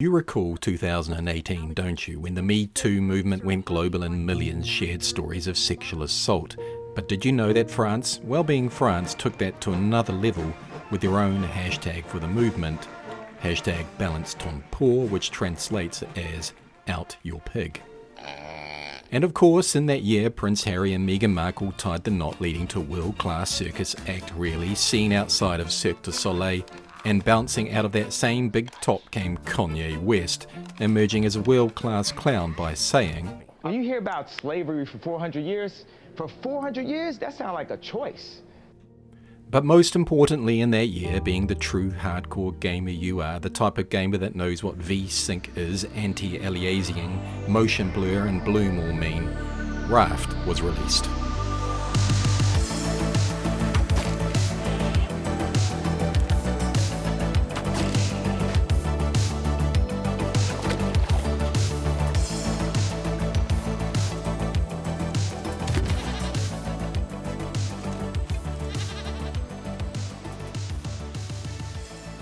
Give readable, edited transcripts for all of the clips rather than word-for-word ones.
You recall 2018, don't you, when the Me Too movement went global and millions shared stories of sexual assault? But did you know that France, Wellbeing France, took that to another level with their own hashtag for the movement, hashtag Balance Ton Poor, which translates as Out Your Pig. And of course, in that year, Prince Harry and Meghan Markle tied the knot, leading to a world-class circus act really seen outside of Cirque du Soleil. And bouncing out of that same big top came Kanye West, emerging as a world-class clown by saying, "When you hear about slavery for 400 years, that sounds like a choice." But most importantly in that year, being the true hardcore gamer you are, the type of gamer that knows what V-Sync is, anti-aliasing, motion blur and bloom all mean, Raft was released.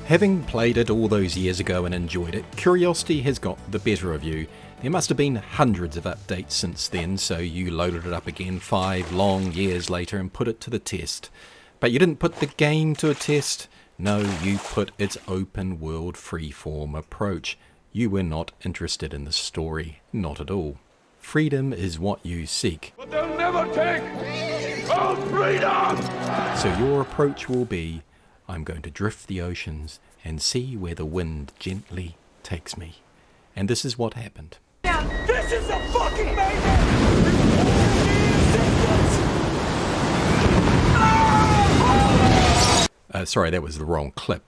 Having played it all those years ago and enjoyed it, curiosity has got the better of you. There must have been hundreds of updates since then, so you loaded it up again 5 long years later and put it to the test. But you didn't put the game to a test. No, you put its open world freeform approach. You were not interested in the story, not at all. Freedom is what you seek. But they'll never take our freedom! So your approach will be, I'm going to drift the oceans and see where the wind gently takes me. And this is what happened. This is a fucking mayhem! Sorry, that was the wrong clip.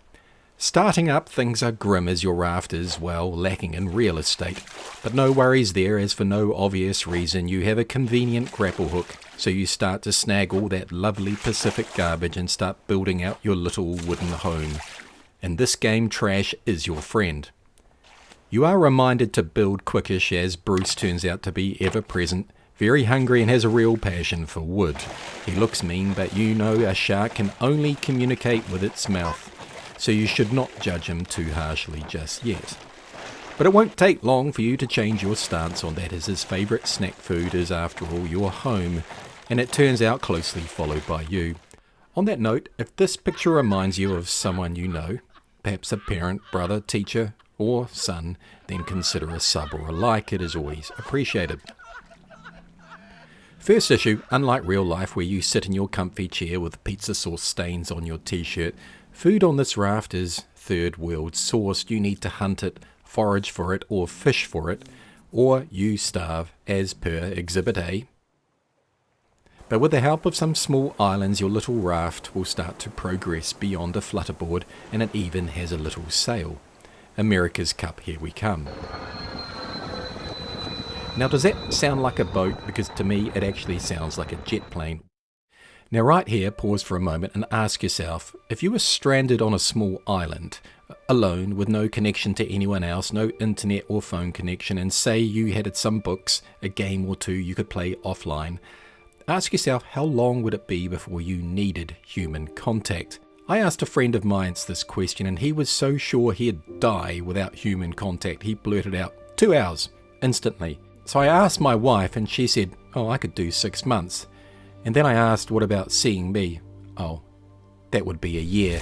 Starting up, things are grim as your raft is, well, lacking in real estate. But no worries there, as for no obvious reason you have a convenient grapple hook. So you start to snag all that lovely Pacific garbage and start building out your little wooden home. In this game, trash is your friend. You are reminded to build quickish as Bruce turns out to be ever present, very hungry and has a real passion for wood. He looks mean, but you know a shark can only communicate with its mouth, so you should not judge him too harshly just yet. But it won't take long for you to change your stance on that, as his favourite snack food is after all your home, and it turns out closely followed by you. On that note, if this picture reminds you of someone you know, perhaps a parent, brother, teacher, or son, then consider a sub or a like. It is always appreciated. First issue, unlike real life where you sit in your comfy chair with pizza sauce stains on your t-shirt, food on this raft is third world sourced. You need to hunt it, forage for it, or fish for it, or you starve as per Exhibit A. But with the help of some small islands, your little raft will start to progress beyond a flutterboard, and it even has a little sail. America's Cup, here we come. Now, does that sound like a boat? Because to me, it actually sounds like a jet plane. Now, right here, pause for a moment and ask yourself, if you were stranded on a small island, alone, with no connection to anyone else, no internet or phone connection, and say you had some books, a game or two you could play offline, ask yourself, how long would it be before you needed human contact? I asked a friend of mine this question, and he was so sure he'd die without human contact, he blurted out, 2 hours, instantly. So I asked my wife, and she said, oh, I could do 6 months. And then I asked, what about seeing me? Oh, that would be a year.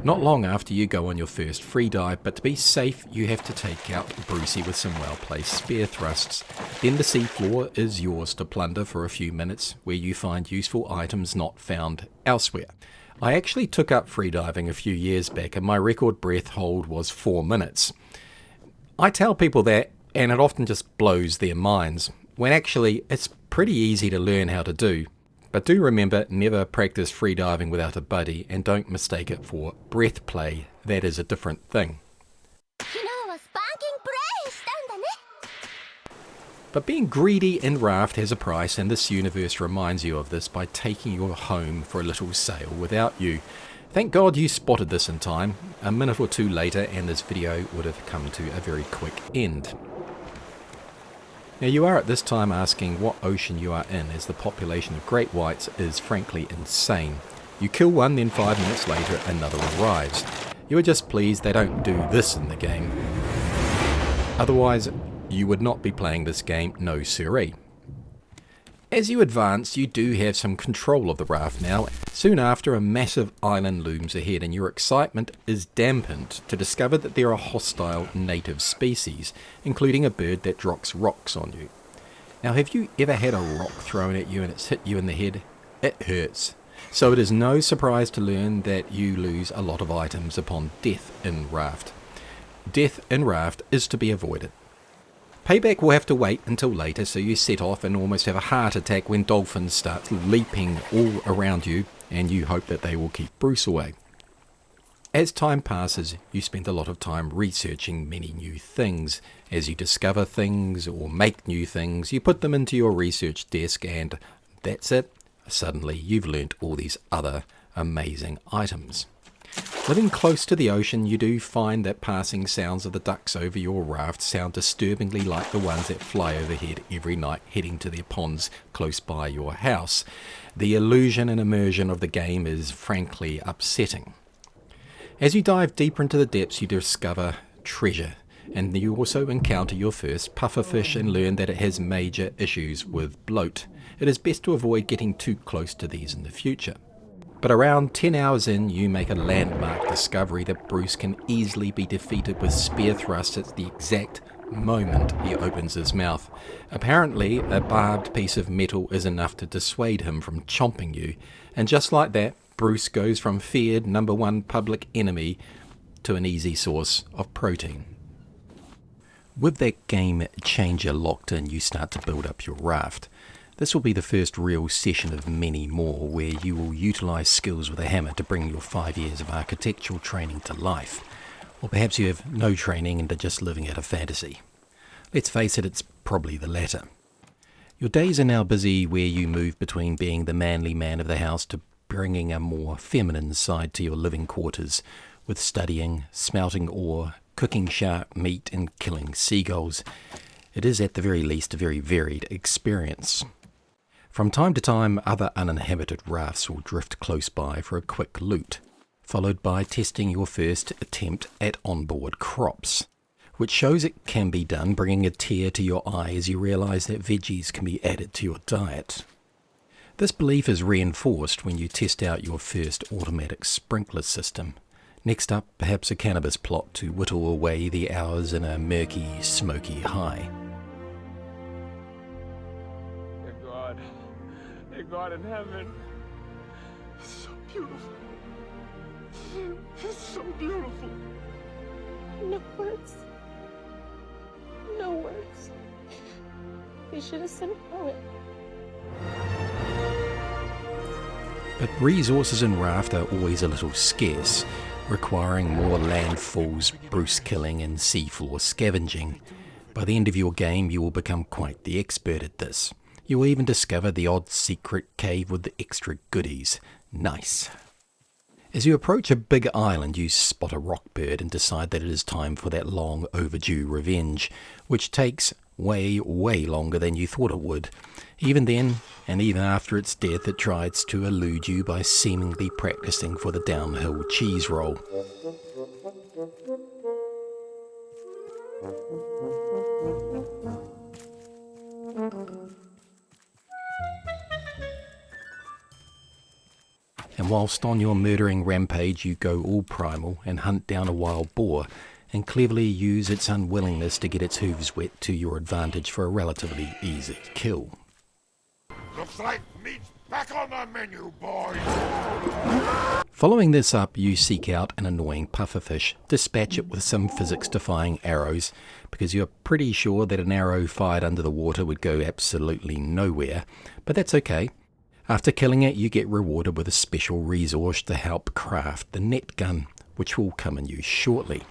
Not long after you go on your first free dive, but to be safe, you have to take out Brucey with some well-placed spear thrusts. Then the seafloor is yours to plunder for a few minutes, where you find useful items not found elsewhere. I actually took up freediving a few years back, and my record breath hold was 4 minutes. I tell people that, and it often just blows their minds, when actually it's pretty easy to learn how to do. But do remember, never practice freediving without a buddy, and don't mistake it for breath play. That is a different thing. But being greedy in Raft has a price, and this universe reminds you of this by taking your home for a little sail without you. Thank God you spotted this in time. A minute or two later and this video would have come to a very quick end. Now you are at this time asking what ocean you are in, as the population of great whites is frankly insane. You kill one, then 5 minutes later another arrives. You are just pleased they don't do this in the game. Otherwise, you would not be playing this game, no siree. As you advance, you do have some control of the raft now. Soon after, a massive island looms ahead, and your excitement is dampened to discover that there are hostile native species, including a bird that drops rocks on you. Now, have you ever had a rock thrown at you and it's hit you in the head? It hurts. So it is no surprise to learn that you lose a lot of items upon death in Raft. Death in Raft is to be avoided. Payback will have to wait until later, so you set off and almost have a heart attack when dolphins start leaping all around you, and you hope that they will keep Bruce away. As time passes, you spend a lot of time researching many new things. As you discover things or make new things, you put them into your research desk, and that's it. Suddenly you've learnt all these other amazing items. Living close to the ocean, you do find that passing sounds of the ducks over your raft sound disturbingly like the ones that fly overhead every night heading to their ponds close by your house. The illusion and immersion of the game is frankly upsetting. As you dive deeper into the depths, you discover treasure, and you also encounter your first pufferfish and learn that it has major issues with bloat. It is best to avoid getting too close to these in the future. But around 10 hours in, you make a landmark discovery that Bruce can easily be defeated with spear thrusts at the exact moment he opens his mouth. Apparently, a barbed piece of metal is enough to dissuade him from chomping you, and just like that, Bruce goes from feared #1 public enemy to an easy source of protein. With that game changer locked in, you start to build up your raft. This will be the first real session of many more where you will utilise skills with a hammer to bring your 5 years of architectural training to life. Or perhaps you have no training and are just living out a fantasy. Let's face it, it's probably the latter. Your days are now busy where you move between being the manly man of the house to bringing a more feminine side to your living quarters, with studying, smelting ore, cooking shark meat and killing seagulls. It is at the very least a very varied experience. From time to time, other uninhabited rafts will drift close by for a quick loot, followed by testing your first attempt at onboard crops, which shows it can be done, bringing a tear to your eye as you realise that veggies can be added to your diet. This belief is reinforced when you test out your first automatic sprinkler system. Next up, perhaps a cannabis plot to whittle away the hours in a murky, smoky high. God in heaven. It's so beautiful. It's so beautiful. No words. No words. We should have sent a poet. But resources in Raft are always a little scarce, requiring more landfalls, Bruce killing and seafloor scavenging. By the end of your game, you will become quite the expert at this. You will even discover the odd secret cave with the extra goodies. Nice. As you approach a big island, you spot a rock bird and decide that it is time for that long overdue revenge, which takes way longer than you thought it would. Even then, and even after its death, it tries to elude you by seemingly practicing for the downhill cheese roll. And whilst on your murdering rampage, you go all primal and hunt down a wild boar, and cleverly use its unwillingness to get its hooves wet to your advantage for a relatively easy kill. Looks like meat's back on the menu, boys. Following this up, you seek out an annoying pufferfish, dispatch it with some physics-defying arrows, because you're pretty sure that an arrow fired under the water would go absolutely nowhere, but that's okay. After killing it, you get rewarded with a special resource to help craft the net gun, which will come in use shortly.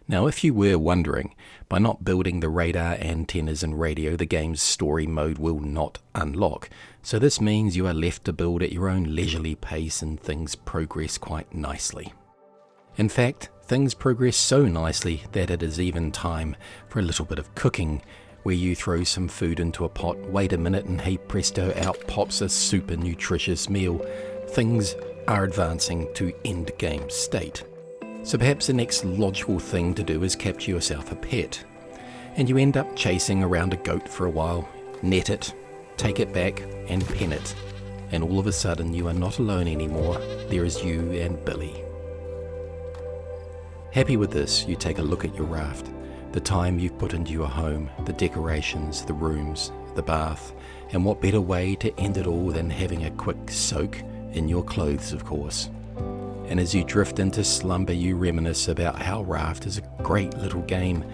Now, if you were wondering, by not building the radar, antennas and radio, the game's story mode will not unlock. So this means you are left to build at your own leisurely pace and things progress quite nicely. In fact, things progress so nicely that it is even time for a little bit of cooking, where you throw some food into a pot, wait a minute, and hey presto, out pops a super nutritious meal. Things are advancing to end game state. So perhaps the next logical thing to do is capture yourself a pet. And you end up chasing around a goat for a while, net it, take it back and pen it. And all of a sudden you are not alone anymore. There is you and Billy. Happy with this, you take a look at your raft, the time you've put into your home, the decorations, the rooms, the bath, and what better way to end it all than having a quick soak in your clothes, of course. And as you drift into slumber, you reminisce about how Raft is a great little game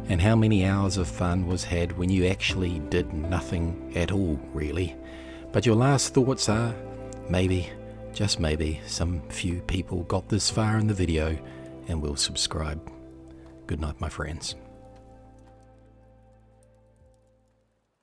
and how many hours of fun was had when you actually did nothing at all, really. But your last thoughts are, maybe, just maybe, some few people got this far in the video and will subscribe. Good night, my friends.